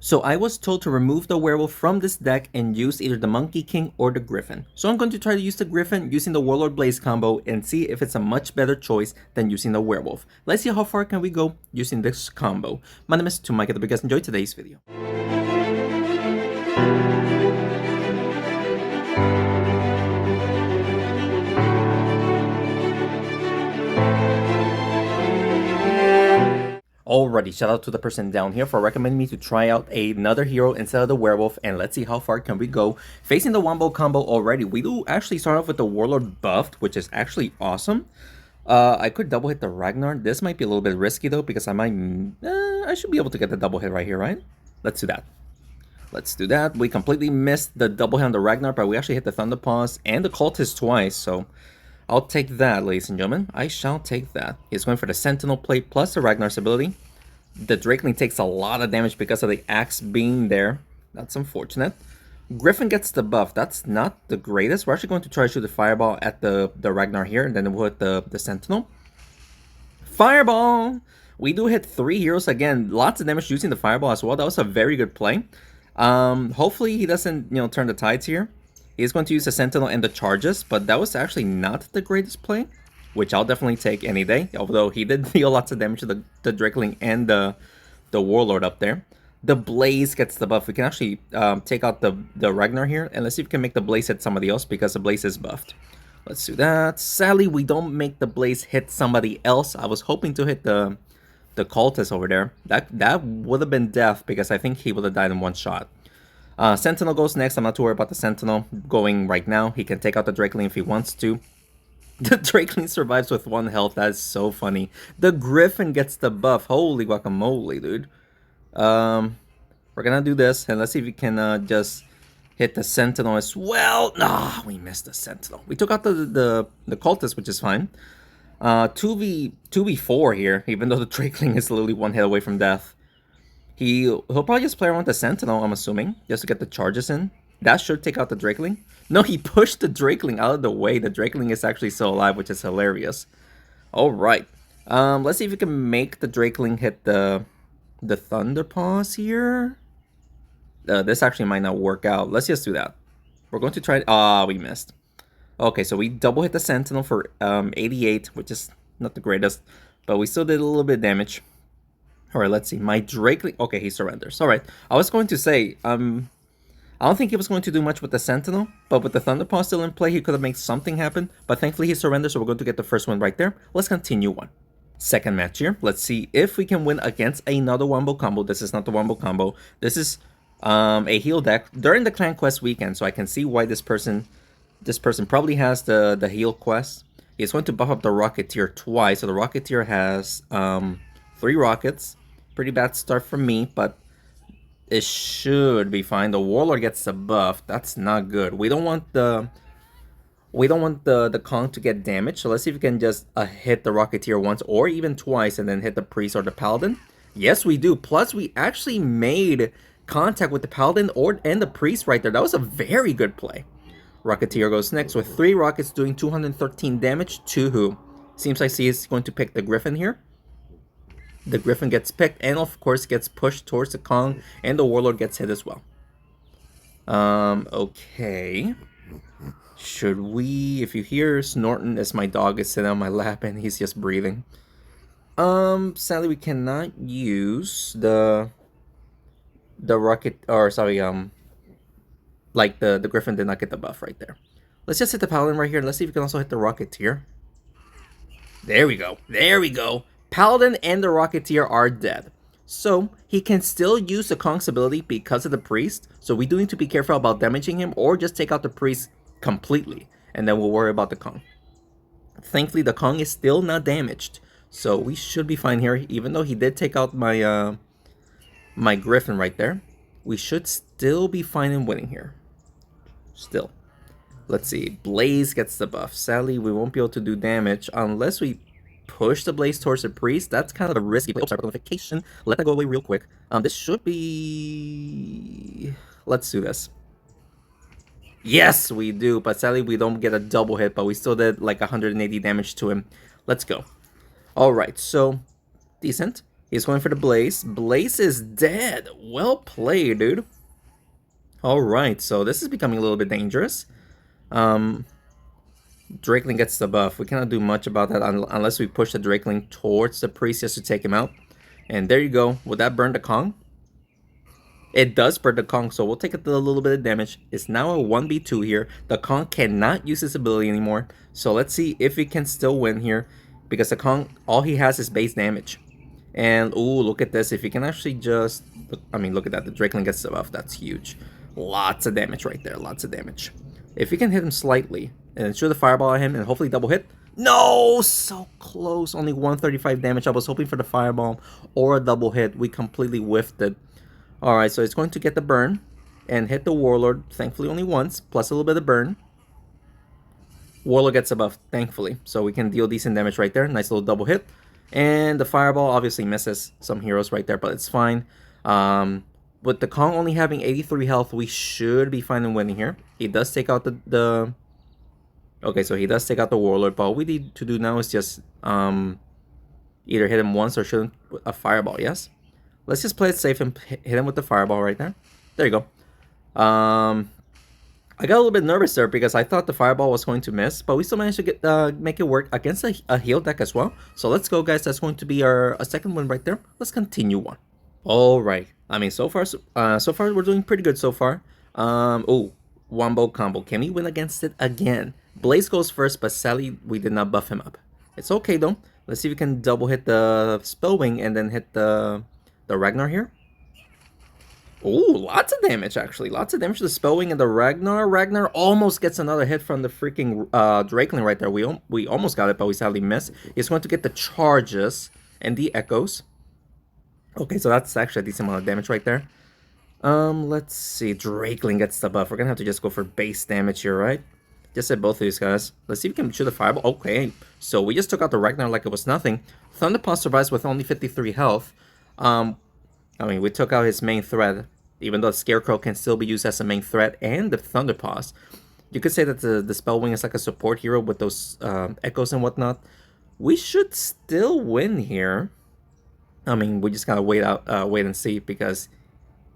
So I was told to remove the werewolf from this deck and use either the Monkey King or the Griffin. So I'm going to try to use the Griffin using the Warlord Blaze combo and see if it's a much better choice than using the werewolf. Let's see how far can we go using this combo. My name is Mike. I hope you guys enjoyed today's video. Alrighty, shout out to the person down here for recommending me to try out another hero instead of the werewolf, and let's see how far can we go. Facing the wombo combo already, we do actually start off with the Warlord buffed, which is actually awesome. I could double hit the Ragnar. This might be a little bit risky though, because I should be able to get the double hit right here, right? Let's do that. Let's do that. We completely missed the double hit on the Ragnar, but we actually hit the thunderpaws and the cultist twice, so I'll take that, ladies and gentlemen. I shall take that. He's going for the Sentinel plate plus the Ragnar's ability. The Drakeling takes a lot of damage because of the axe being there. That's unfortunate. Griffin gets the buff. That's not the greatest. We're actually going to try to shoot the fireball at the Ragnar here, and then we'll hit the Sentinel. Fireball! We do hit 3 heroes again. Lots of damage using the fireball as well. That was a very good play. Hopefully he doesn't, turn the tides here. He's going to use the Sentinel and the charges, but that was actually not the greatest play, which I'll definitely take any day, although he did deal lots of damage to the Drakeling and the Warlord up there. The Blaze gets the buff. We can actually take out the Ragnar here, and let's see if we can make the Blaze hit somebody else, because the Blaze is buffed. Let's do that. Sadly, we don't make the Blaze hit somebody else. I was hoping to hit the cultist over there. That would have been death, because I think he would have died in one shot. Sentinel goes next. I'm not too worried about the Sentinel going right now. He can take out the Drakeling if he wants to. The Drakeling survives with 1 health. That is so funny. The Griffin gets the buff. Holy guacamole, dude. We're gonna do this, and let's see if we can just hit the Sentinel as well. Nah, we missed the Sentinel. We took out the cultist, which is fine. 2v4 here, even though the Drakeling is literally 1 hit away from death. He'll probably just play around with the Sentinel, I'm assuming, just to get the charges in. That should take out the Drakeling. No, he pushed the Drakeling out of the way. The Drakeling is actually still alive, which is hilarious. Alright. Let's see if we can make the Drakeling hit the thunderpaws here. This actually might not work out. Let's just do that. We're going to try... we missed. Okay, so we double hit the Sentinel for 88, which is not the greatest, but we still did a little bit of damage. Alright, let's see. My Drakeling... Okay, he surrenders. Alright, I was going to say, I don't think he was going to do much with the Sentinel, but with the Thunderpaw still in play, he could have made something happen, but thankfully he surrendered, so we're going to get the first one right there. Let's continue on. Second match here. Let's see if we can win against another wombo combo. This is not the wombo combo. This is a heal deck during the Clan Quest weekend, so I can see why this person probably has the heal quest. He's going to buff up the Rocketeer twice, so the Rocketeer has 3 rockets. Pretty bad start for me, but it should be fine. The Warlord gets the buff. That's not good. We don't want the Kong to get damaged. So let's see if we can just hit the Rocketeer once or even twice and then hit the Priest or the Paladin. Yes, we do. Plus, we actually made contact with the Paladin and the Priest right there. That was a very good play. Rocketeer goes next with 3 rockets doing 213 damage to who? Seems like he is going to pick the Griffin here. The Griffin gets picked and of course gets pushed towards the Kong, and the Warlord gets hit as well. Okay. Should we... If you hear snorting, as my dog is sitting on my lap and he's just breathing. Sadly we cannot use the rocket... Or sorry, like the Griffin did not get the buff right there. Let's just hit the Paladin right here. Let's see if we can also hit the Rocketeer. There we go. There we go. Paladin and the Rocketeer are dead. So, he can still use the Kong's ability because of the Priest. So, we do need to be careful about damaging him, or just take out the Priest completely. And then we'll worry about the Kong. Thankfully, the Kong is still not damaged. So, we should be fine here. Even though he did take out my, my Griffin right there. We should still be fine in winning here. Still. Let's see. Blaze gets the buff. Sadly, we won't be able to do damage unless we push the Blaze towards the Priest. That's kind of a risky play. Oh, sorry, notification. Let that go away real quick. This should be... Let's do this. Yes, we do. But sadly, we don't get a double hit. But we still did like 180 damage to him. Let's go. Alright, so... Decent. He's going for the Blaze. Blaze is dead. Well played, dude. Alright, so this is becoming a little bit dangerous. Drakeling gets the buff. We cannot do much about that unless we push the Drakeling towards the priest just to take him out. And there you go. Would that burn the Kong? It does burn the Kong, so we'll take a little bit of damage. It's now a 1v2 here. The Kong cannot use his ability anymore. So let's see if he can still win here. Because the Kong, all he has is base damage. And, ooh, look at this. If he can actually just... I mean, look at that. The Drakeling gets the buff. That's huge. Lots of damage right there. Lots of damage. If you can hit him slightly and shoot the fireball at him and hopefully double hit. No! So close. Only 135 damage. I was hoping for the fireball or a double hit. We completely whiffed it. Alright, so it's going to get the burn and hit the Warlord. Thankfully only once, plus a little bit of burn. Warlord gets a buff, thankfully. So we can deal decent damage right there. Nice little double hit. And the fireball obviously misses some heroes right there, but it's fine. With the Kong only having 83 health, we should be fine in winning here. He does take out the... Okay, so he does take out the Warlord, but all we need to do now is just either hit him once or shoot him with a fireball, yes? Let's just play it safe and hit him with the fireball right there. There you go. I got a little bit nervous there because I thought the fireball was going to miss, but we still managed to get make it work against a heal deck as well. So let's go, guys. That's going to be our second win right there. Let's continue on. All right. I mean, so far we're doing pretty good so far. Oh, wombo combo. Can we win against it again? Blaze goes first, but sadly we did not buff him up. It's okay though. Let's see if we can double hit the Spellwing and then hit the Ragnar here. Oh, lots of damage actually. Lots of damage to the Spellwing and the Ragnar. Ragnar almost gets another hit from the freaking Drakeling right there. We almost got it, but we sadly missed. He's going to get the charges and the echoes. Okay, so that's actually a decent amount of damage right there. Let's see. Drakeling gets the buff. We're gonna have to just go for base damage here, right? Just hit both of these guys. Let's see if we can shoot the fireball. Okay, so we just took out the Ragnar like it was nothing. Thunderpaw survives with only 53 health. I mean, we took out his main threat, even though the Scarecrow can still be used as a main threat, and the Thunderpaws. You could say that the Spellwing is like a support hero with those echoes and whatnot. We should still win here. I mean, we just gotta wait and see, because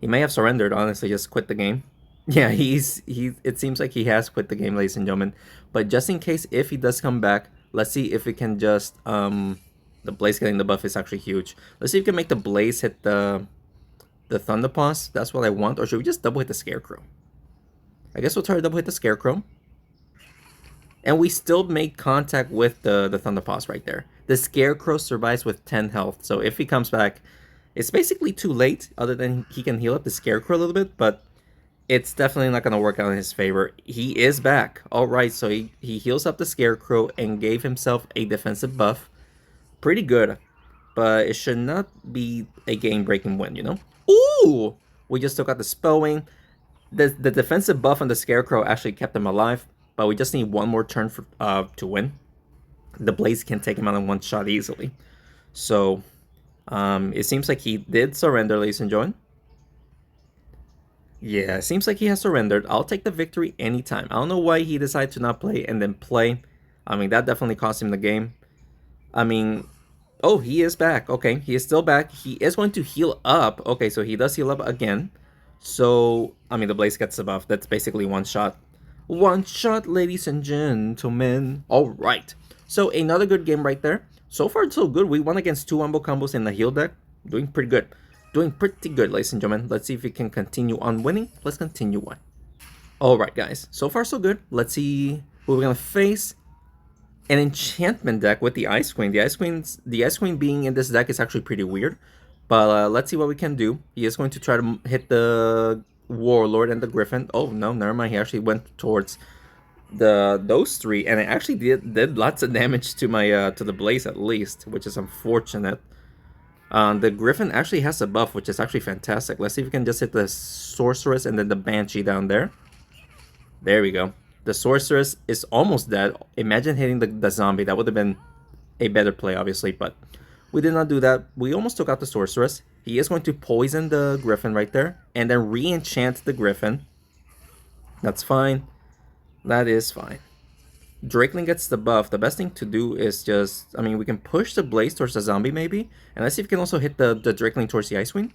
he may have surrendered, honestly, just quit the game. Yeah, it seems like he has quit the game, ladies and gentlemen. But just in case, if he does come back, let's see if we can just, the Blaze getting the buff is actually huge. Let's see if we can make the Blaze hit the Thunderpaws. That's what I want. Or should we just double hit the Scarecrow? I guess we'll try to double hit the Scarecrow. And we still made contact with the Thunderpaws right there. The Scarecrow survives with 10 health. So if he comes back, it's basically too late, other than he can heal up the Scarecrow a little bit. But it's definitely not going to work out in his favor. He is back. Alright, so he heals up the Scarecrow and gave himself a defensive buff. Pretty good. But it should not be a game-breaking win, you know? Ooh! We just took out the Spellwing. The defensive buff on the Scarecrow actually kept him alive. But we just need one more turn for, to win. The Blaze can take him out in one shot easily. So, it seems like he did surrender, ladies and gentlemen. Yeah, it seems like he has surrendered. I'll take the victory anytime. I don't know why he decided to not play and then play. I mean, that definitely cost him the game. I mean, oh, he is back. Okay, he is still back. He is going to heal up. Okay, so he does heal up again. So, I mean, the Blaze gets the buff. That's basically one shot. One shot, ladies and gentlemen. All right. So, another good game right there. So far, so good. We won against 2 wombo combos in the heal deck. Doing pretty good. Doing pretty good, ladies and gentlemen. Let's see if we can continue on winning. Let's continue on. Alright, guys. So far, so good. Let's see who we're going to face. An Enchantment deck with the Ice Queen. The Ice Queen being in this deck is actually pretty weird. But let's see what we can do. He is going to try to hit the Warlord and the Griffin. Oh, no, never mind. He actually went towards those 3. And it actually did lots of damage to my to the Blaze at least, which is unfortunate. The Griffin actually has a buff, which is actually fantastic. Let's see if we can just hit the Sorceress and then the Banshee down there. There we go. The Sorceress is almost dead. Imagine hitting the Zombie. That would have been a better play, obviously, but we did not do that. We almost took out the Sorceress. He is going to poison the Griffin right there and then re-enchant the Griffin. That's fine. That is fine. Drakeling gets the buff. The best thing to do is just, I mean, we can push the Blaze towards the zombie maybe. And let's see if we can also hit the Drakeling towards the Ice Queen.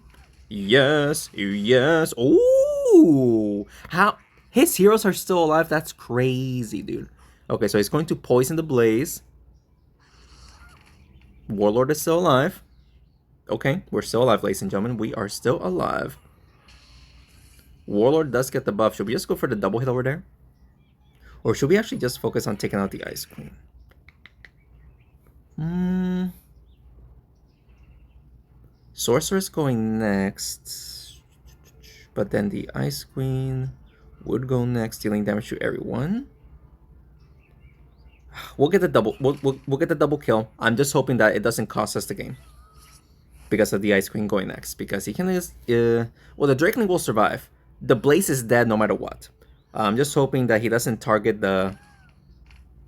Yes, yes. Ooh, how? His heroes are still alive? That's crazy, dude. Okay, so he's going to poison the Blaze. Warlord is still alive. Okay, we're still alive, ladies and gentlemen. We are still alive. Warlord does get the buff. Should we just go for the double hit over there? Or should we actually just focus on taking out the Ice Queen? Sorceress going next. But then the Ice Queen would go next, dealing damage to everyone. We'll get the double. We'll get the double kill. I'm just hoping that it doesn't cost us the game because of the Ice Queen going next. Because he can just well, the Drakeling will survive. The Blaze is dead no matter what. I'm just hoping that he doesn't target the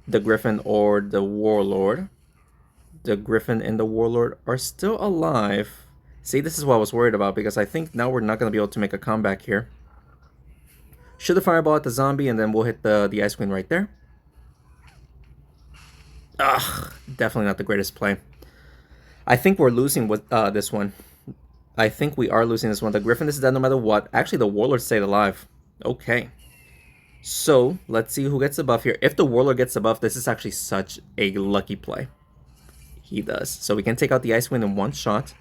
Griffin or the Warlord. The Griffin and the Warlord are still alive. See, this is what I was worried about because I think now we're not going to be able to make a comeback here. Shoot the fireball at the zombie and then we'll hit the Ice Queen right there. Ugh, definitely not the greatest play. I think we're losing with this one. I think we are losing this one. The Griffin is dead no matter what. Actually, the Warlord stayed alive. Okay. So, let's see who gets the buff here. If the Warlord gets the buff, this is actually such a lucky play. He does. So we can take out the Ice Queen in one shot.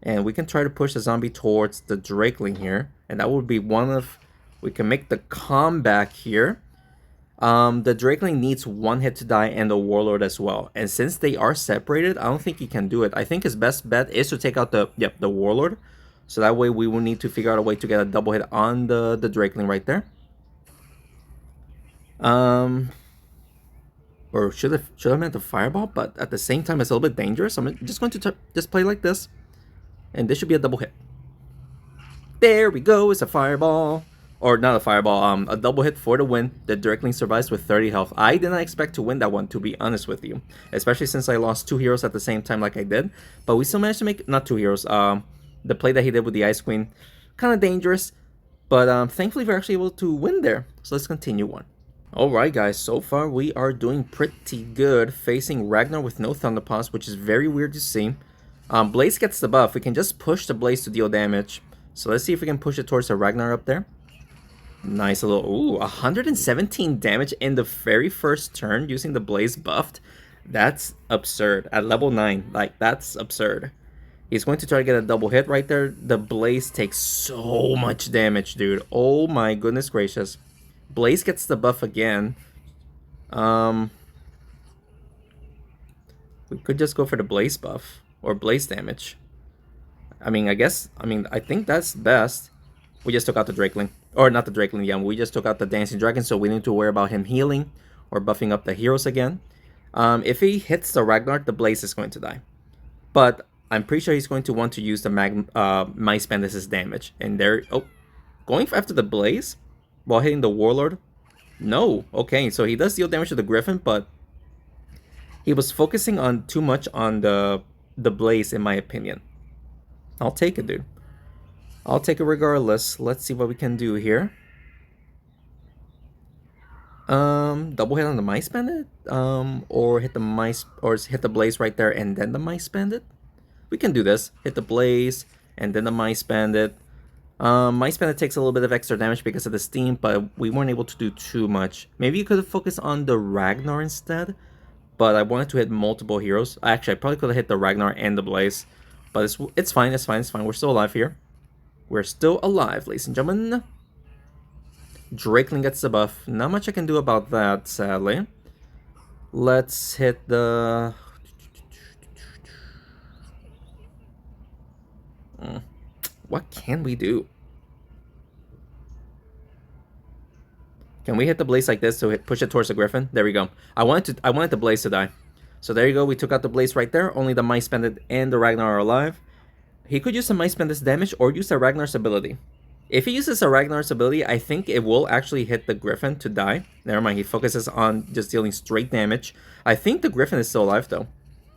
And we can try to push the zombie towards the Drakeling here. And that would be one of... We can make the comeback here. The Drakeling needs one hit to die and the Warlord as well. And since they are separated, I don't think he can do it. I think his best bet is to take out the Warlord. So that way we will need to figure out a way to get a double hit on the Drakeling right there. Or should I meant the fireball, but at the same time it's a little bit dangerous. I'm just going to just play like this. And this should be a double hit. There we go, it's a fireball. Or not a fireball, a double hit for the win. The Drakeling survives with 30 health. I did not expect to win that one, to be honest with you. Especially since I lost 2 heroes at the same time like I did. But we still managed to make, not 2 heroes, the play that he did with the Ice Queen, kind of dangerous. But thankfully we're actually able to win there. So let's continue on. Alright guys, so far we are doing pretty good facing Ragnar with no thunderpaws, which is very weird to see. Blaze gets the buff. We can just push the Blaze to deal damage. So let's see if we can push it towards the Ragnar up there. Nice little, ooh, 117 damage in the very first turn using the Blaze buffed. That's absurd. At level 9, like, that's absurd. He's going to try to get a double hit right there. The Blaze takes so much damage, dude. Oh my goodness gracious. Blaze gets the buff again. We could just go for the Blaze buff or Blaze damage. I think that's best. We just took out the Drakeling. Or not the Drakeling, yeah. We just took out the Dancing Dragon, so we need to worry about him healing or buffing up the heroes again. If he hits the Ragnar, the Blaze is going to die. But I'm pretty sure he's going to want to use the Mice Band as his damage. And there, oh, going after the Blaze while hitting the Warlord? No. Okay, so he does deal damage to the Griffin, but he was focusing on too much on the Blaze, in my opinion. I'll take it, dude. I'll take it regardless. Let's see what we can do here. Double hit on the Mice Bandit? Or hit the Blaze right there and then the Mice Bandit? We can do this. Hit the Blaze and then the Mice Bandit. Mice Bandit takes a little bit of extra damage because of the steam, but we weren't able to do too much. Maybe you could have focused on the Ragnar instead, but I wanted to hit multiple heroes. Actually, I probably could have hit the Ragnar and the Blaze, but it's fine, it's fine, it's fine. We're still alive here. We're still alive, ladies and gentlemen. Drakeling gets the buff. Not much I can do about that, sadly. Let's hit the... What can we do? Can we hit the Blaze like this to push it towards the Griffin? There we go. I wanted the Blaze to die. So there you go. We took out the Blaze right there. Only the Mice Bandit and the Ragnar are alive. He could use the Mice Bandit's damage or use the Ragnar's ability. If he uses a Ragnar's ability, I think it will actually hit the Griffin to die. Never mind, he focuses on just dealing straight damage. I think the Griffin is still alive though.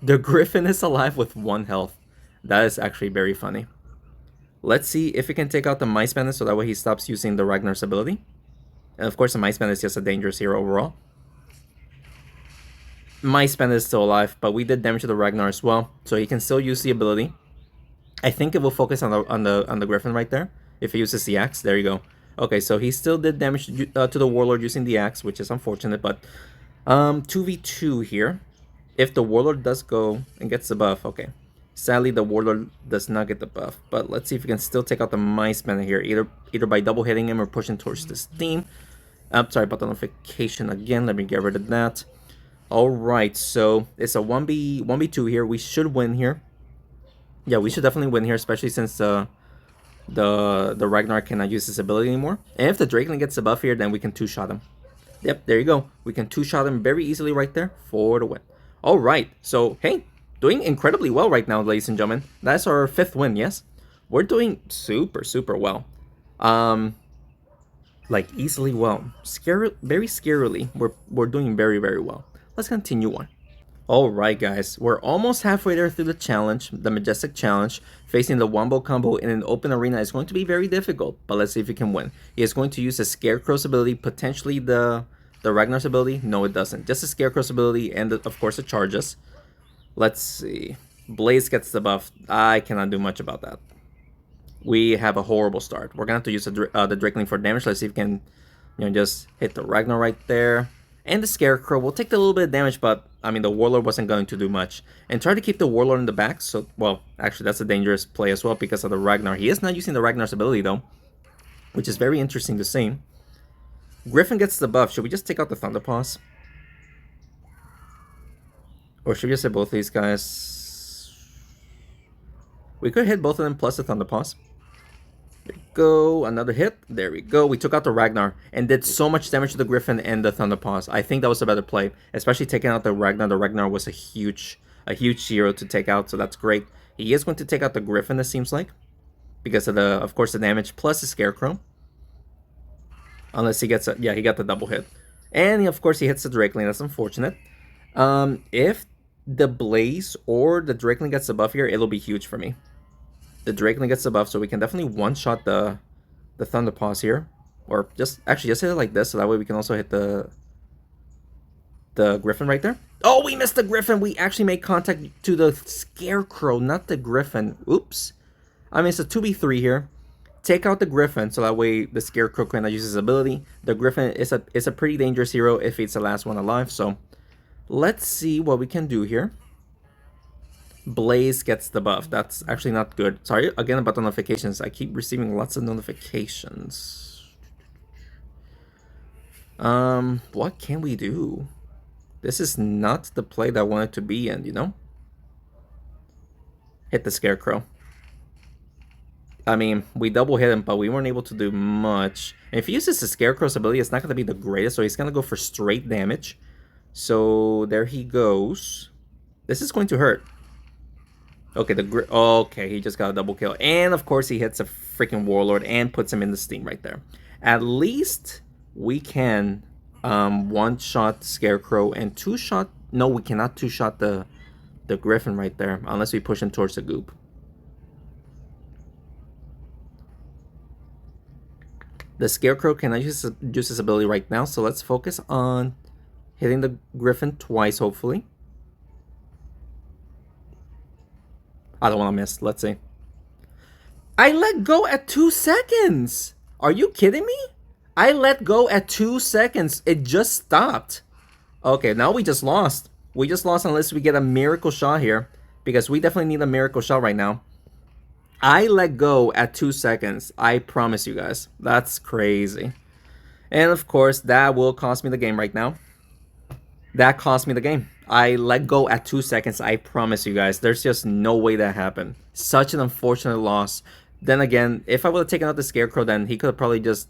The Griffin is alive with 1 health. That is actually very funny. Let's see if we can take out the Mice Bandit so that way he stops using the Ragnar's ability. And of course the Mice Bandit is just a dangerous hero overall. My spend is still alive, but we did damage to the Ragnar as well, so he can still use the ability. I think it will focus on the Griffin right there. If he uses the axe, there you go. Okay, so he still did damage to the Warlord using the axe, which is unfortunate, but 2v2 here. If the Warlord does go and gets the buff, okay. Sadly, the Warlord does not get the buff, but let's see if we can still take out the Mice Bandit here, either by double hitting him or pushing towards the Steam. I'm sorry about the notification again. Let me get rid of that. All right, so it's a 1v2 here. We should win here. Yeah, we should definitely win here, especially since the Ragnar cannot use his ability anymore. And if the Drakeling gets the buff here, then we can two-shot him. Yep, there you go. We can two-shot him very easily right there for the win. All right, so hey, doing incredibly well right now, ladies and gentlemen. That's our 5th win, yes? We're doing super, super well. Like easily well. Very scarily. We're doing very, very well. Let's continue on. Alright guys, we're almost halfway there through the challenge, the Majestic Challenge. Facing the wombo combo in an open arena is going to be very difficult, but let's see if he can win. He is going to use the Scarecrow's ability, potentially the Ragnar's ability. No, it doesn't. Just the Scarecrow's ability and of course the charges. Let's see. Blaze gets the buff. I cannot do much about that. We have a horrible start. We're gonna have to use the Drakeling for damage. Let's see if we can, just hit the Ragnar right there. And the Scarecrow will take a little bit of damage, but I mean the Warlord wasn't going to do much. And try to keep the Warlord in the back. So, well, actually that's a dangerous play as well because of the Ragnar. He is not using the Ragnar's ability though, which is very interesting to see. Griffin gets the buff. Should we just take out the thunderpaws? Or should we just hit both of these guys? We could hit both of them plus the thunderpaws. There we go, another hit. There we go. We took out the Ragnar and did so much damage to the Griffin and the thunderpaws. I think that was a better play, especially taking out the Ragnar. The Ragnar was a huge hero to take out, so that's great. He is going to take out the Griffin, it seems like, because of course, the damage plus the Scarecrow. Unless he gets he got the double hit, and of course he hits the Drakeling. That's unfortunate. If the Blaze or the Drakeling gets the buff here, it'll be huge for me. The Drakeling gets the buff, so we can definitely one-shot the thunderpaws here. Or just hit it like this, so that way we can also hit the Griffin right there. Oh, we missed the Griffin! We actually made contact to the Scarecrow, not the Griffin. Oops. I mean, it's a 2v3 here. Take out the Griffin, so that way the Scarecrow cannot use his ability. The Griffin is a pretty dangerous hero if it's the last one alive, so let's see what we can do here. Blaze gets the buff. That's actually not good. Sorry again about the notifications. I keep receiving lots of notifications. What can we do? This is not the play that I wanted to be in, Hit the Scarecrow. I mean, we double hit him, but we weren't able to do much. And if he uses the Scarecrow's ability, it's not going to be the greatest, so he's going to go for straight damage. So there he goes. This is going to hurt. Okay, okay, he just got a double kill. And of course he hits a freaking Warlord and puts him in the Steam right there. At least we can one-shot Scarecrow and two-shot... No, we cannot two-shot the Griffin right there unless we push him towards the goop. The Scarecrow cannot use his ability right now, so let's focus on hitting the Griffin twice, hopefully. I don't want to miss. Let's see. I let go at 2 seconds. Are you kidding me? I let go at 2 seconds. It just stopped. Okay, now we just lost. We just lost unless we get a miracle shot here. Because we definitely need a miracle shot right now. I let go at 2 seconds. I promise you guys. That's crazy. And of course, that will cost me the game right now. That cost me the game. I let go at 2 seconds. I promise you guys. There's just no way that happened. Such an unfortunate loss. Then again, if I would have taken out the Scarecrow, then he could have probably just,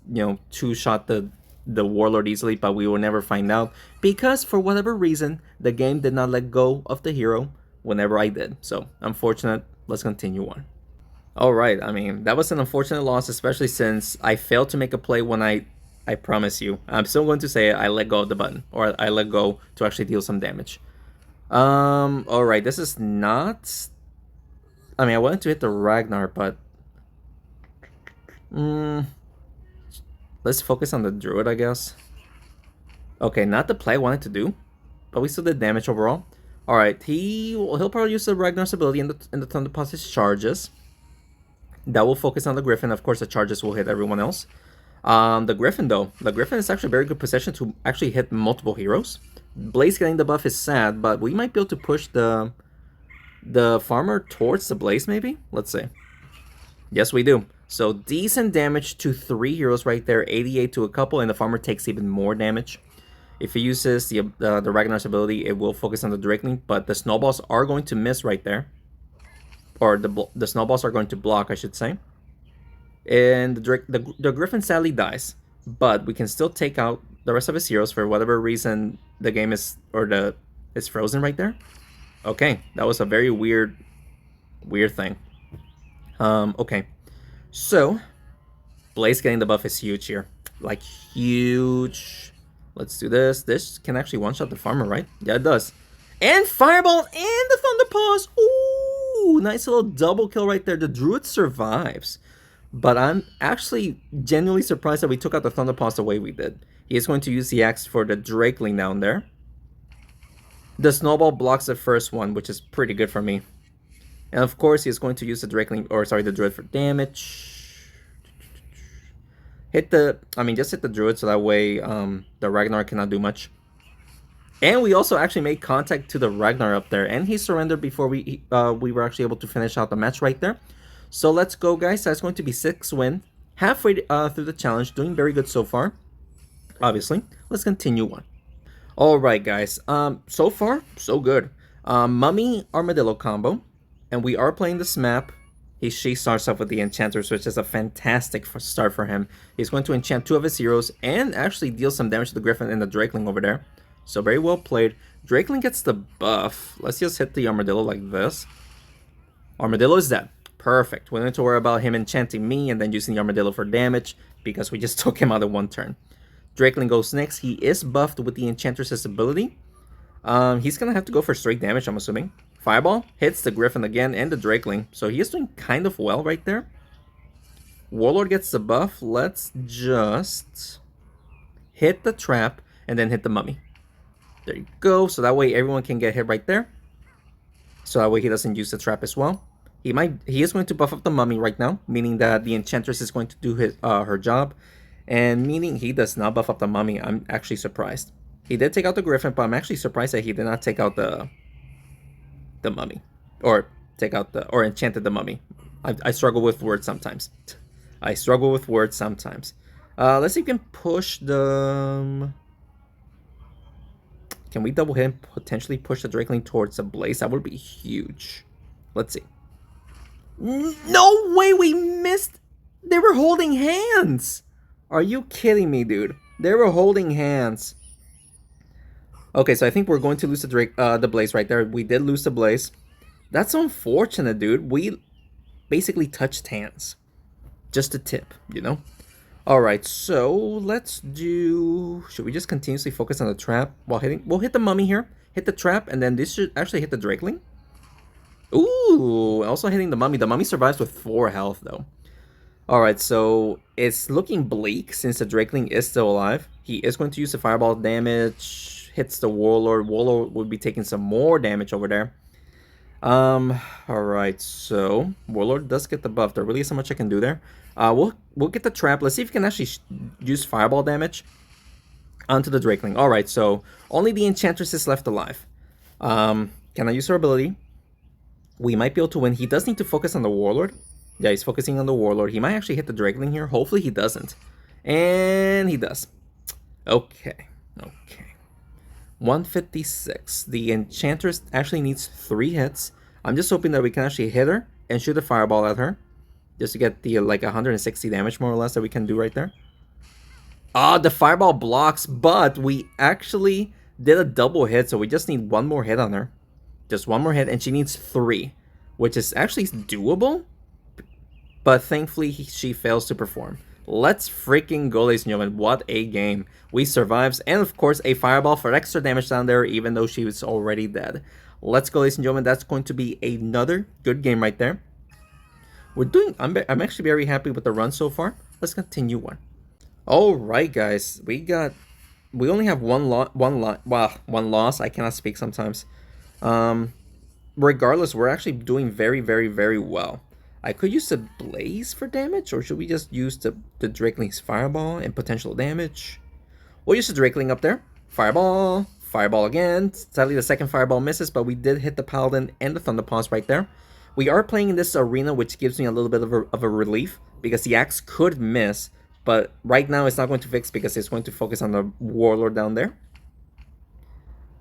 two-shot the Warlord easily, but we will never find out. Because for whatever reason, the game did not let go of the hero whenever I did. So, unfortunate. Let's continue on. Alright, I mean, that was an unfortunate loss, especially since I failed to make a play when I promise you. I'm still going to say I let go of the button. Or I let go to actually deal some damage. Alright, this is not... I mean, I wanted to hit the Ragnar, but... let's focus on the Druid, I guess. Okay, not the play I wanted to do. but we still did damage overall. All right, he'll probably use the Ragnar's ability in the thunderpaw's charges. That will focus on the Griffin. Of course, the charges will hit everyone else. The Griffin, though. The Griffin is actually a very good position to actually hit multiple heroes. Blaze getting the buff is sad, but we might be able to push the farmer towards the Blaze, maybe? Let's see. Yes, we do. So, decent damage to 3 heroes right there. 88 to a couple, and the farmer takes even more damage. If he uses the Ragnar's ability, it will focus on the Drakeling, but the snowballs are going to miss right there. Or the snowballs are going to block, I should say. And the Griffin sadly dies, but we can still take out the rest of his heroes for whatever reason the game is frozen right there. Okay, that was a very weird thing. Okay, so Blaze getting the buff is huge here, like huge. Let's do this. This can actually one-shot the farmer, right? Yeah, it does. And Fireball and the Thunderpaws. Ooh, nice little double kill right there. The Druid survives. But I'm actually genuinely surprised that we took out the Thunderpaws the way we did. He is going to use the axe for the Drakeling down there. The Snowball blocks the first one, which is pretty good for me. And of course, he's going to use the Drakeling, or sorry, the Druid for damage. Just hit the Druid so that way the Ragnar cannot do much. And we also actually made contact to the Ragnar up there, and he surrendered before we were actually able to finish out the match right there. So let's go, guys. That's going to be 6 win, halfway through the challenge, doing very good so far. Obviously, let's continue on. All right, guys. So far, so good. Mummy Armadillo combo, and we are playing this map. She starts off with the Enchanters, which is a fantastic start for him. He's going to enchant 2 of his heroes and actually deal some damage to the Griffin and the Drakeling over there. So very well played. Drakeling gets the buff. Let's just hit the Armadillo like this. Armadillo is dead. Perfect. We don't need to worry about him enchanting me and then using the Armadillo for damage because we just took him out in 1 turn. Drakeling goes next. He is buffed with the Enchantress' ability. He's going to have to go for straight damage, I'm assuming. Fireball hits the Griffin again and the Drakeling. So he is doing kind of well right there. Warlord gets the buff. Let's just hit the trap and then hit the Mummy. There you go. So that way everyone can get hit right there. So that way he doesn't use the trap as well. He is going to buff up the Mummy right now, meaning that the Enchantress is going to do her job. And meaning he does not buff up the Mummy. I'm actually surprised. He did take out the Griffin, but I'm actually surprised that he did not take out the Mummy. Or enchanted the Mummy. I struggle with words sometimes. Let's see if we can push the... Can we double hit and potentially push the Drakeling towards the Blaze? That would be huge. Let's see. No way we missed! They were holding hands! Are you kidding me, dude? They were holding hands. Okay, so I think we're going to lose the Blaze right there. We did lose the Blaze. That's unfortunate, dude. We basically touched hands. Just a tip, you know? Alright, so let's do... Should we just continuously focus on the trap while hitting... We'll hit the Mummy here. Hit the trap, and then this should actually hit the Drakeling. Ooh, also hitting the Mummy. The Mummy survives with 4 health, though. Alright, so it's looking bleak since the Drakeling is still alive. He is going to use the Fireball damage. Hits the Warlord. Warlord will be taking some more damage over there. Alright, so Warlord does get the buff. There really isn't much I can do there. We'll get the trap. Let's see if we can actually use Fireball damage onto the Drakeling. Alright, so only the Enchantress is left alive. Can I use her ability? We might be able to win. He does need to focus on the Warlord. Yeah, he's focusing on the Warlord. He might actually hit the Drakeling here. Hopefully he doesn't. And he does. Okay. 156. The Enchantress actually needs 3 hits. I'm just hoping that we can actually hit her and shoot a Fireball at her. Just to get the, 160 damage more or less that we can do right there. The Fireball blocks, but we actually did a double hit, so we just need 1 more hit on her. Just 1 more hit, and she needs 3, which is actually doable. But thankfully, she fails to perform. Let's freaking go, ladies and gentlemen. What a game. We survived, and of course, a Fireball for extra damage down there, even though she was already dead. Let's go, ladies and gentlemen. That's going to be another good game right there. I'm actually very happy with the run so far. Let's continue on. Alright, guys. We got we only have one loss. I cannot speak sometimes. Um, Regardless, we're actually doing very, very, very well. I could use the blaze for damage, or should we just use the Drakeling's fireball and potential damage? We'll use the Drakeling up there. Fireball, fireball again. Sadly, the second fireball misses, but we did hit the paladin and the thunderpaws right there. We are playing in this arena, which gives me a little bit of a relief because the axe could miss, but right now it's not going to fix because it's going to focus on the warlord down there.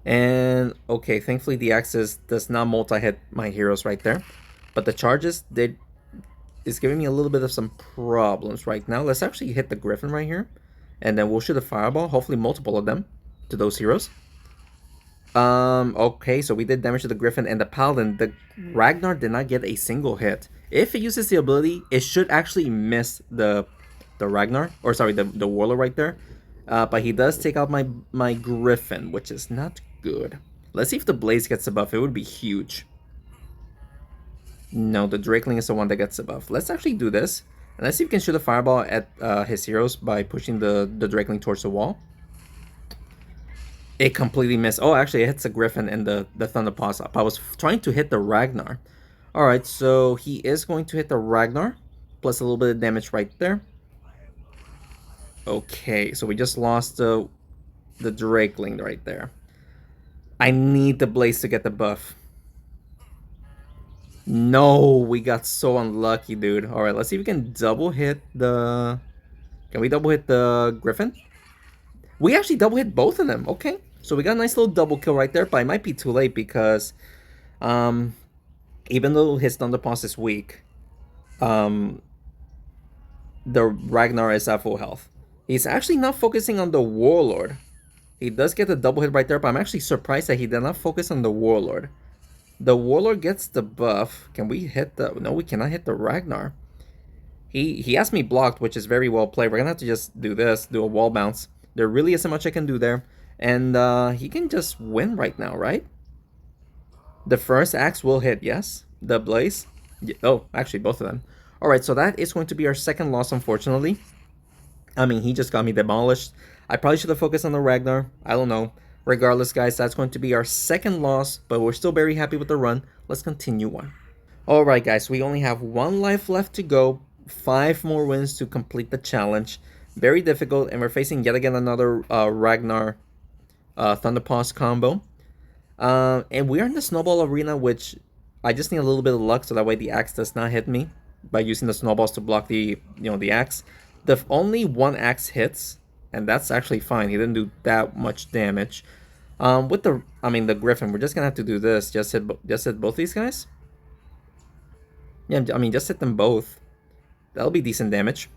And okay, thankfully the axis does not multi-hit my heroes right there. But the charges is giving me a little bit of some problems right now. Let's actually hit the Griffin right here. And then we'll shoot a fireball, hopefully multiple of them, to those heroes. Okay, so we did damage to the Griffin and the Paladin. The Ragnar did not get a single hit. If it uses the ability, it should actually miss the Ragnar, or sorry, the Warlord right there. But he does take out my Griffin, which is not good. Let's see if the Blaze gets a buff. It would be huge. No, the Drakeling is the one that gets a buff. Let's actually do this. And let's see if we can shoot a fireball at his heroes by pushing the Drakeling towards the wall. It completely missed. Oh, actually, it hits the Griffin and the thunderpaws up. I was trying to hit the Ragnar. Alright, so he is going to hit the Ragnar. Plus a little bit of damage right there. Okay, so we just lost the Drakeling right there. I need the Blaze to get the buff. No, we got so unlucky, dude. Alright, let's see if we can double hit the... Can we double hit the Griffin? We actually double hit both of them. Okay, so we got a nice little double kill right there, but it might be too late because even though his thunderpaws is weak, the Ragnar is at full health. He's actually not focusing on the Warlord. He does get the double hit right there, but I'm actually surprised that he did not focus on the Warlord. The Warlord gets the buff. Can we hit the... No, we cannot hit the Ragnar. He has me blocked, which is very well played. We're gonna have to just do this, do a wall bounce. There really isn't much I can do there. And he can just win right now, right? The first axe will hit, yes. The Blaze. Oh, actually, both of them. Alright, so that is going to be our second loss, unfortunately. I mean, he just got me demolished. I probably should have focused on the Ragnar. I don't know. Regardless, guys, that's going to be our second loss, but we're still very happy with the run. Let's continue on. Alright, guys, we only have one life left to go. 5 more wins to complete the challenge. Very difficult, and we're facing yet again another Ragnar Thunderpaws combo. And we are in the Snowball Arena, which I just need a little bit of luck so that way the axe does not hit me by using the snowballs to block the axe. The only one axe hits, and that's actually fine. He didn't do that much damage. With the Griffin, we're just gonna have to do this. Just hit both these guys. Yeah, I mean, just hit them both. That'll be decent damage.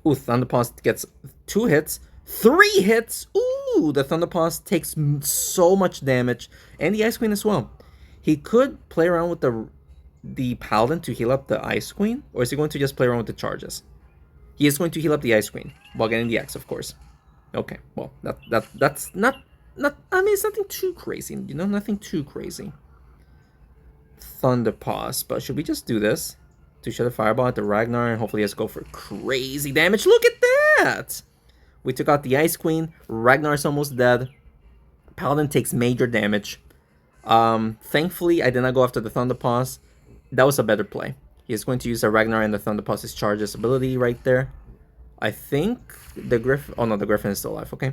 Ooh, Thunderpaws gets 2 hits. 3 hits! Ooh, the Thunderpaws takes so much damage. And the Ice Queen as well. He could play around with the Paladin to heal up the Ice Queen. Or is he going to just play around with the charges? He is going to heal up the Ice Queen. While getting the axe, of course. Okay, well, that's not... I mean, it's nothing too crazy. You know, nothing too crazy. Thunderpaws. But should we just do this? To shoot a fireball at the Ragnar and hopefully just go for crazy damage. Look at that! We took out the Ice Queen. Ragnar's almost dead. Paladin takes major damage. Thankfully, I did not go after the Thunderpaws. That was a better play. He's going to use the Ragnar and the Thunderpaws' charges ability right there. I think the Griffin... Oh no, the Griffin is still alive. Okay.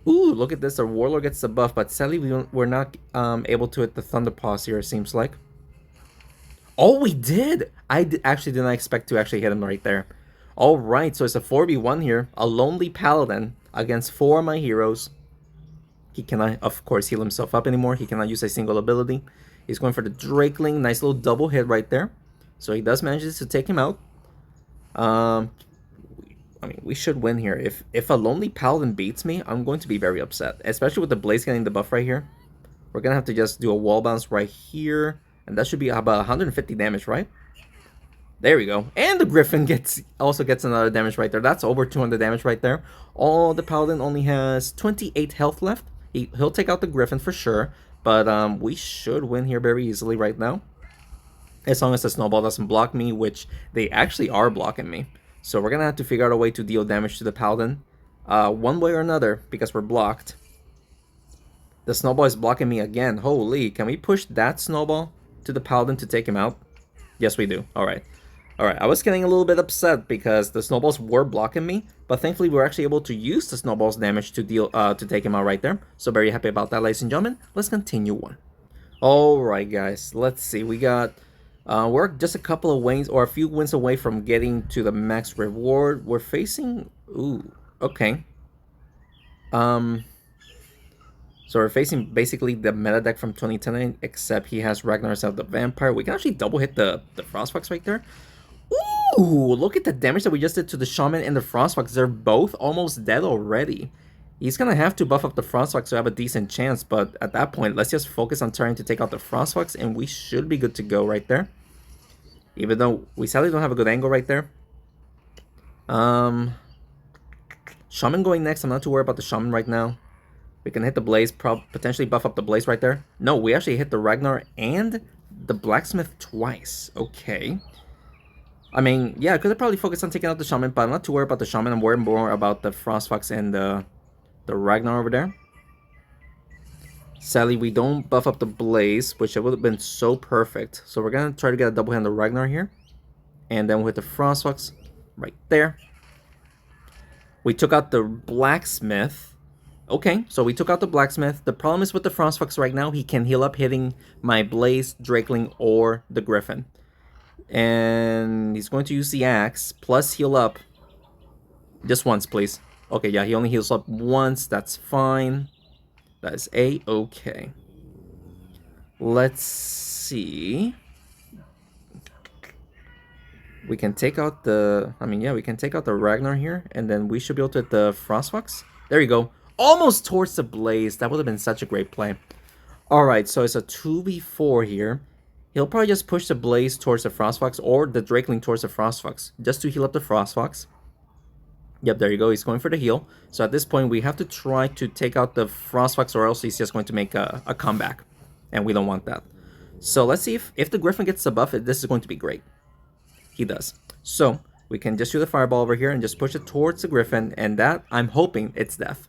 Ooh, look at this. The Warlord gets the buff, but sadly we're not able to hit the Thunderpaws here, it seems like. Oh, we did! I actually did not expect to actually hit him right there. Alright, so it's a 4v1 here. A lonely Paladin against 4 of my heroes. He cannot, of course, heal himself up anymore. He cannot use a single ability. He's going for the Drakeling. Nice little double hit right there. So he does manage to take him out. I mean, we should win here. If a lonely Paladin beats me, I'm going to be very upset. Especially with the Blaze getting the buff right here. We're going to have to just do a wall bounce right here. And that should be about 150 damage, right? There we go. And the Griffin also gets another damage right there. That's over 200 damage right there. Oh, the Paladin only has 28 health left. He'll take out the Griffin for sure. But we should win here very easily right now. As long as the snowball doesn't block me, which they actually are blocking me. So we're going to have to figure out a way to deal damage to the Paladin. one way or another, because we're blocked. The snowball is blocking me again. Holy, can we push that snowball to the paladin to take him out? Yes, we do. Alright. Alright, I was getting a little bit upset because the snowballs were blocking me, but thankfully we were actually able to use the snowball's damage to deal to take him out right there. So very happy about that, ladies and gentlemen. Let's continue on. Alright guys, let's see. We got we're just a couple of wins or a few wins away from getting to the max reward. We're facing okay. So we're facing basically the meta deck from 2010, except he has Ragnar as the vampire. We can actually double hit the Frostfox right there. Ooh, look at the damage that we just did to the Shaman and the Frostfox. They're both almost dead already. He's gonna have to buff up the Frostfox to have a decent chance, but at that point, let's just focus on trying to take out the Frostfox, and we should be good to go right there. Even though we sadly don't have a good angle right there. Shaman going next. I'm not too worried about the Shaman right now. We can hit the Blaze, potentially buff up the Blaze right there. No, we actually hit the Ragnar and the Blacksmith twice. Okay. I mean, yeah, I could have probably focused on taking out the Shaman, but I'm not too worried about the Shaman. I'm worried more about the Frostfox and the Ragnar over there. Sadly, we don't buff up the Blaze, which would have been so perfect. So we're going to try to get a double hand on the Ragnar here. And then we'll hit the Frostfox right there. We took out the Blacksmith. Okay, so we took out the Blacksmith. The problem is with the Frostfox right now, he can heal up hitting my Blaze, Drakeling, or the Griffin. And he's going to use the Axe, plus heal up. Just once, please. Okay, yeah, he only heals up once. That's fine. That is A-okay. Let's see. We can take out the... I mean, yeah, we can take out the Ragnar here. And then we should be able to hit the Frostfox. There you go. Almost towards the Blaze. That would have been such a great play. Alright, so it's a 2v4 here. He'll probably just push the Blaze towards the Frostfox or the Drakeling towards the Frostfox. Just to heal up the Frostfox. Yep, there you go. He's going for the heal. So at this point, we have to try to take out the Frostfox or else he's just going to make a comeback. And we don't want that. So let's see if the Griffin gets the buff. This is going to be great. He does. So we can just shoot the Fireball over here and just push it towards the Griffin. And that, I'm hoping, it's death.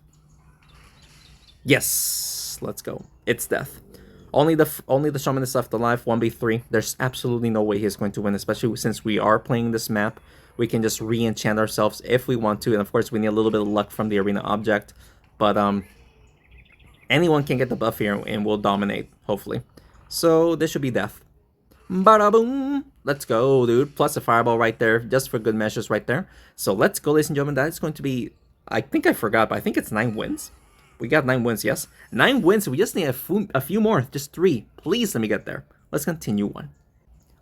Yes, let's go. It's death. Only the Shaman is left alive, 1v3. There's absolutely no way he's going to win, especially since we are playing this map. We can just re-enchant ourselves if we want to, and of course we need a little bit of luck from the arena object. But anyone can get the buff here and we'll dominate, hopefully. So this should be death. Bada boom! Let's go, dude. Plus a Fireball right there, just for good measures right there. So let's go, ladies and gentlemen. That is going to be, I think I forgot, but I think it's 9 wins. We got 9 wins, yes. 9 wins, we just need a few more, just 3. Please let me get there. Let's continue on.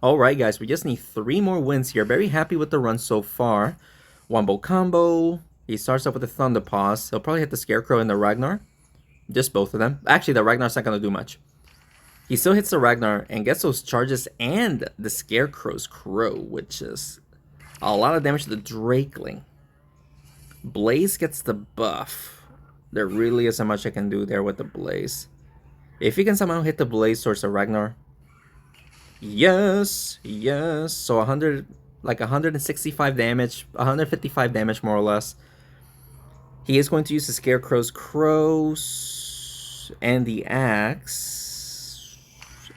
Alright guys, we just need 3 more wins here. Very happy with the run so far. Wombo combo. He starts off with the thunderpaws. He'll probably hit the Scarecrow and the Ragnar. Just both of them. Actually, the Ragnar's not going to do much. He still hits the Ragnar and gets those charges and the Scarecrow's Crow, which is a lot of damage to the Drakeling. Blaze gets the buff. There really isn't much I can do there with the Blaze. If you can somehow hit the Blaze towards the Ragnar. Yes, yes. So 165 damage, 155 damage more or less. He is going to use the Scarecrow's Crows and the Axe.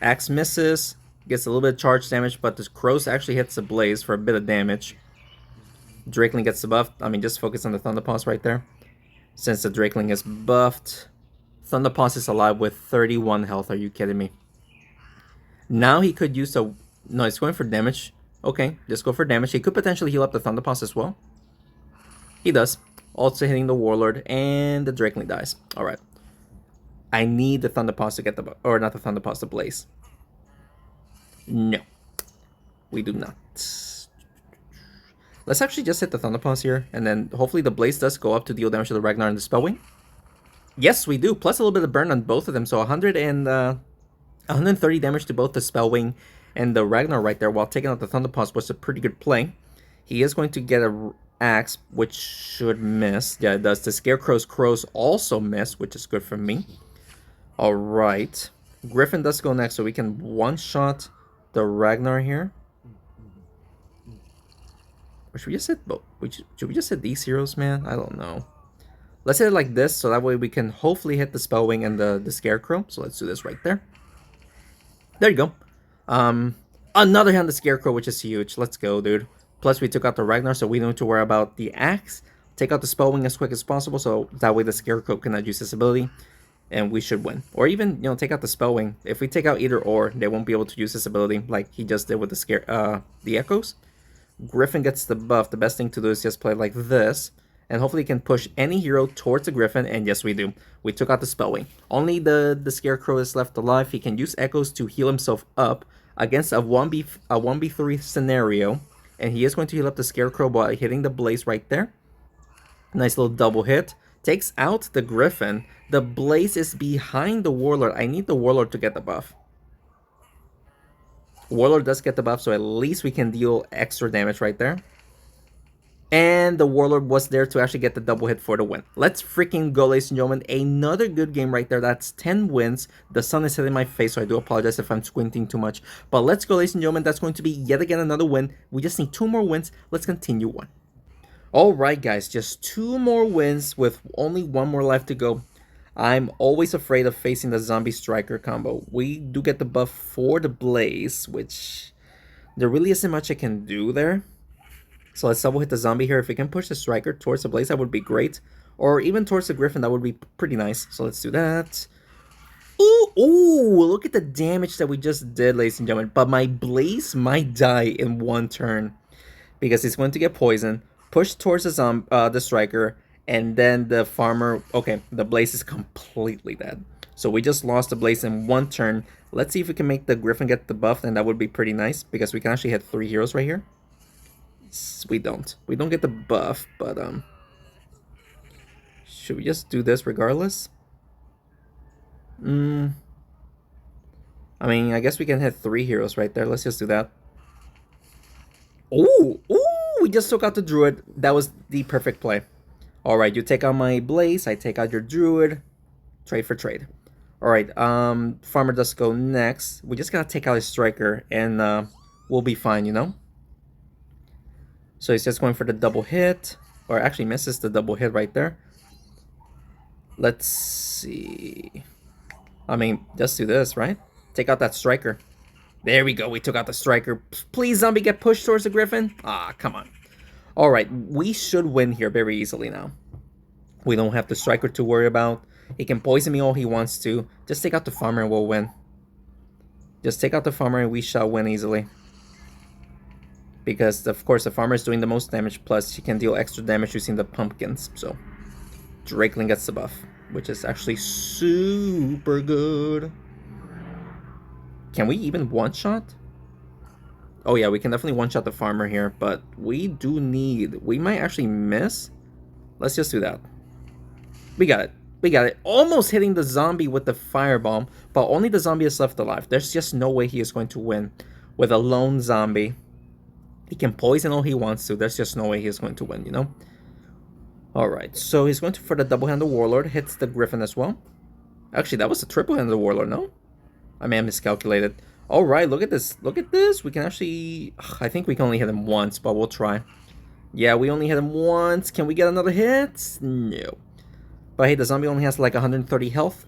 Axe misses, gets a little bit of charge damage, but the Crows actually hits the Blaze for a bit of damage. Drakeling gets the buff. I mean, just focus on the Thunderpaws right there. Since the Drakeling is buffed, Thunderpaws is alive with 31 health. Are you kidding me? Now he could use a... No, he's going for damage. Okay, just go for damage. He could potentially heal up the Thunderpaws as well. He does. Also hitting the Warlord, and the Drakeling dies. Alright. I need the Thunderpaws to get the... Or not the Thunderpaws, the Blaze. No. We do not. Let's actually just hit the Thunderpaws here, and then hopefully the Blaze does go up to deal damage to the Ragnar and the Spellwing. Yes, we do. Plus a little bit of burn on both of them, so 130 damage to both the Spellwing and the Ragnar right there, while taking out the Thunderpaws was a pretty good play. He is going to get a Axe, which should miss. Yeah, it does. The Scarecrow's Crows also miss, which is good for me. Alright. Griffin does go next, so we can one-shot the Ragnar here. Or should we just hit both? Should we just hit these heroes, man? I don't know. Let's hit it like this, so that way we can hopefully hit the Spellwing and the Scarecrow. So let's do this right there. There you go. Another hand the Scarecrow, which is huge. Let's go, dude. Plus, we took out the Ragnar, so we don't need to worry about the axe. Take out the Spellwing as quick as possible, so that way the Scarecrow cannot use his ability, and we should win. Or even, take out the Spellwing. If we take out either or, they won't be able to use his ability like he just did with the Echoes. Griffin gets the buff. The best thing to do is just play like this, and hopefully he can push any hero towards the Griffin, and yes, we do. We took out the Spellwing. Only the Scarecrow is left alive. He can use Echoes to heal himself up against a 1v3 scenario, and he is going to heal up the Scarecrow by hitting the Blaze right there. Nice little double hit. Takes out the Griffin. The Blaze is behind the Warlord. I need the Warlord to get the buff. Warlord does get the buff, so at least we can deal extra damage right there. And the Warlord was there to actually get the double hit for the win. Let's freaking go, ladies and gentlemen. Another good game right there. That's 10 wins. The sun is hitting my face, so I do apologize if I'm squinting too much. But let's go, ladies and gentlemen. That's going to be yet again another win. We just need 2 more wins. Let's continue on. Alright, guys. Just 2 more wins with only 1 more left to go. I'm always afraid of facing the Zombie Striker combo. We do get the buff for the Blaze, which there really isn't much I can do there. So let's double hit the Zombie here. If we can push the Striker towards the Blaze, that would be great. Or even towards the Griffin, that would be pretty nice. So let's do that. Ooh, look at the damage that we just did, ladies and gentlemen. But my Blaze might die in 1 turn, because he's going to get poisoned, push towards the Striker, and then the Farmer. Okay, the Blaze is completely dead. So we just lost the Blaze in 1 turn. Let's see if we can make the Griffin get the buff, and that would be pretty nice, because we can actually hit 3 heroes right here. We don't get the buff, but should we just do this regardless? I mean, I guess we can hit 3 heroes right there. Let's just do that. Ooh, we just took out the Druid. That was the perfect play. Alright, you take out my Blaze, I take out your Druid. Trade for trade. Alright, Farmer does go next. We just gotta take out his Striker, and we'll be fine, So he's just going for the double hit, or actually misses the double hit right there. Let's see. I mean, just do this, right? Take out that Striker. There we go, we took out the Striker. Please, Zombie, get pushed towards the Griffin. Ah, come on. Alright, we should win here very easily now. We don't have the Striker to worry about. He can poison me all he wants to. Just take out the Farmer and we'll win. Just take out the Farmer and we shall win easily. Because, of course, the Farmer is doing the most damage, plus he can deal extra damage using the pumpkins. So, Drakeling gets the buff, which is actually super good. Can we even one-shot? Oh yeah, we can definitely one-shot the Farmer here, but we do need... We might actually miss. Let's just do that. We got it. We got it. Almost hitting the Zombie with the Firebomb, but only the Zombie is left alive. There's just no way he is going to win with a lone Zombie. He can poison all he wants to. There's just no way he's going to win, Alright, so he's going for the double-handed Warlord. Hits the Griffin as well. Actually, that was a triple-handed Warlord, no? I may have miscalculated. Alright, look at this. Look at this. We can actually... I think we can only hit him once, but we'll try. Yeah, we only hit him once. Can we get another hit? No. But hey, the Zombie only has like 130 health.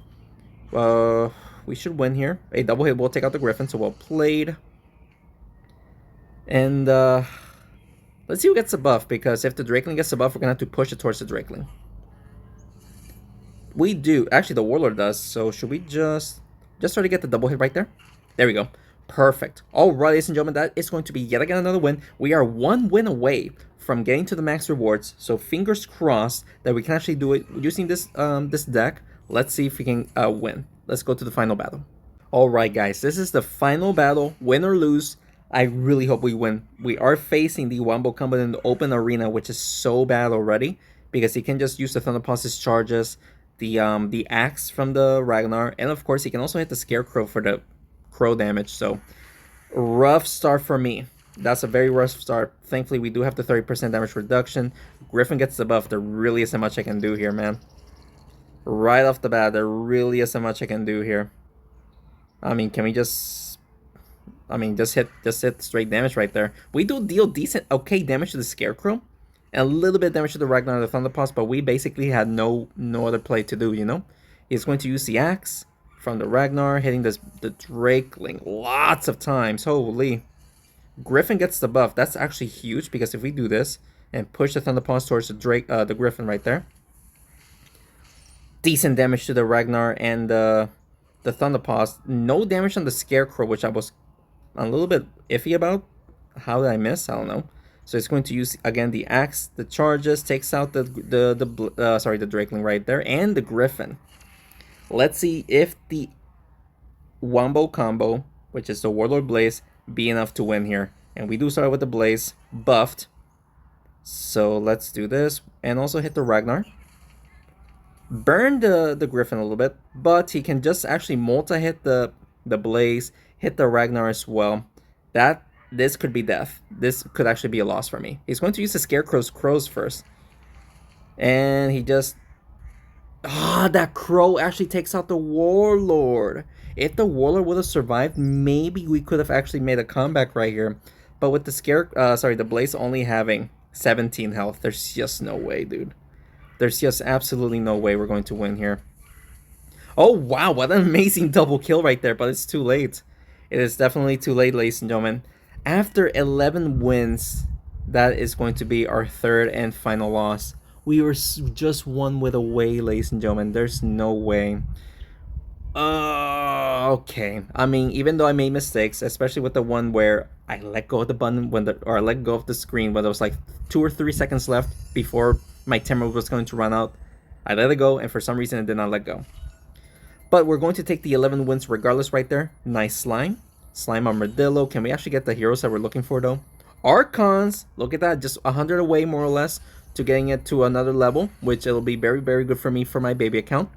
We should win here. A double hit will take out the Griffin, so well played. And let's see who gets the buff, because if the Drakeling gets the buff, we're gonna have to push it towards the Drakeling. We do. Actually, the Warlord does. So should we just try to get the double hit right there? There we go. Perfect. Alright, ladies and gentlemen, that is going to be yet again another win. We are 1 win away from getting to the max rewards. So fingers crossed that we can actually do it using this this deck. Let's see if we can win. Let's go to the final battle. Alright, guys, this is the final battle. Win or lose, I really hope we win. We are facing the Wombo combo in the open arena, which is so bad already, because he can just use the thunderpaw charges, the axe from the Ragnar, and of course he can also hit the Scarecrow for the crow damage. So rough start for me. That's a very rough start. Thankfully, we do have the 30% damage reduction. Griffin gets the buff. There really isn't much I can do here, man. Right off the bat, there really isn't much I can do here. I mean, can we just... I mean, just hit straight damage right there. We do deal decent, okay damage to the Scarecrow. And a little bit of damage to the Ragnar and the thunderpaws, but we basically had no other play to do, you know? He's going to use the axe from the Ragnar, hitting the Drakeling lots of times. Holy. Griffin gets the buff. That's actually huge, because if we do this and push the thunderpaws towards the Griffin right there, decent damage to the Ragnar and the thunderpaws. No damage on the Scarecrow, which I was a little bit iffy about. How did I miss? I don't know. So it's going to use again the axe, the charges, takes out the Drakeling right there, and the Griffin. Let's see if the wombo combo, which is the Warlord Blaze, be enough to win here. And we do start with the Blaze buffed. So let's do this, and also hit the Ragnar. Burn the Griffin a little bit, but he can just actually multi-hit the Blaze, hit the Ragnar as well. This could be death. This could actually be a loss for me. He's going to use the Scarecrow's crows first. And he just... that crow actually takes out the Warlord. If the Warlord would have survived, maybe we could have actually made a comeback right here. But with the Blaze only having 17 health, there's just no way, dude. There's just absolutely no way we're going to win here. Oh, wow, what an amazing double kill right there, but it's too late. It is definitely too late, ladies and gentlemen. After 11 wins, that is going to be our third and final loss. We were just 1 win away, ladies and gentlemen. There's no way. Okay. I mean, even though I made mistakes, especially with the one where I let go of the button or I let go of the screen when there was like 2 or 3 seconds left before my timer was going to run out. I let it go, and for some reason it did not let go. But we're going to take the 11 wins regardless right there. Nice slime. Slime armadillo. Can we actually get the heroes that we're looking for though? Archons. Look at that. Just 100 away more or less to getting it to another level, which it'll be very, very good for me for my baby account.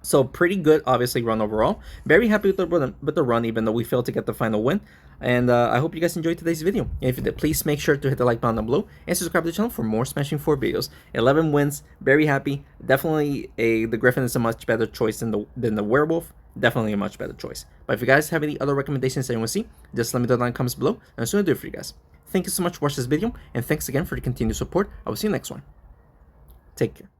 So pretty good, obviously, run overall. Very happy with the run, even though we failed to get the final win. And I hope you guys enjoyed today's video. And if you did, please make sure to hit the like button down below and subscribe to the channel for more Smashing 4 videos. 11 wins, very happy. Definitely the Griffin is a much better choice than the Werewolf. Definitely a much better choice. But if you guys have any other recommendations that you want to see, just let me know in the comments below, and I'm going to do it for you guys. Thank you so much for watching this video, and thanks again for the continued support. I will see you next one. Take care.